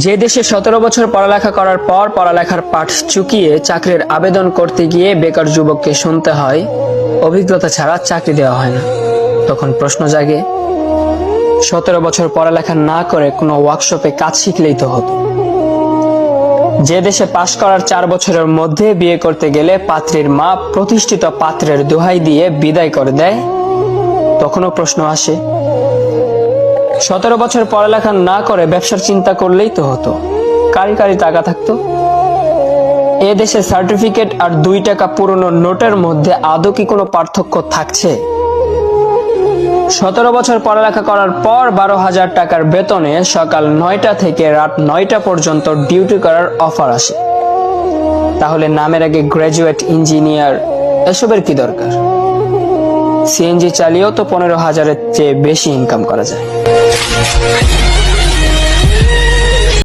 যে দেশে 17 বছর পড়ালেখা করার পর পড়ালেখার পাঠ চুকিয়ে চাকরির আবেদন করতে গিয়ে বেকার যুবককে শুনতে হয় অভিজ্ঞতা ছাড়া চাকরি দেওয়া হয় না, তখন প্রশ্ন জাগে 17 বছর পড়ালেখা না করে কোনো ওয়ার্কশপে কাজ শিখলেই তো হতো। যে দেশে পাশ করার 4 বছরের মধ্যে বিয়ে করতে গেলে পাত্রীর মা প্রতিষ্ঠিত পাত্রের দোহাই দিয়ে বিদায় করে দেয়, তখনও প্রশ্ন আসে 17 বছর পড়ালেখা না করে ব্যবসার চিন্তা করলেই তো হতো, কারি কারি টাকা থাকতো। এ দেশে সার্টিফিকেট আর 2 টাকা পুরনো নোটের মধ্যে আদৌ কি কোনো পার্থক্য থাকছে? 17 বছর পড়ালেখা করার পর 12,000 টাকার বেতনে সকাল 9টা থেকে রাত 9টা পর্যন্ত ডিউটি করার অফার আসে। তাহলে নামের আগে গ্রাজুয়েট, ইঞ্জিনিয়ার এসবের কি দরকার? সিএনজি চালিয়েও তো 15,000-এর চেয়ে বেশি ইনকাম করা যায়।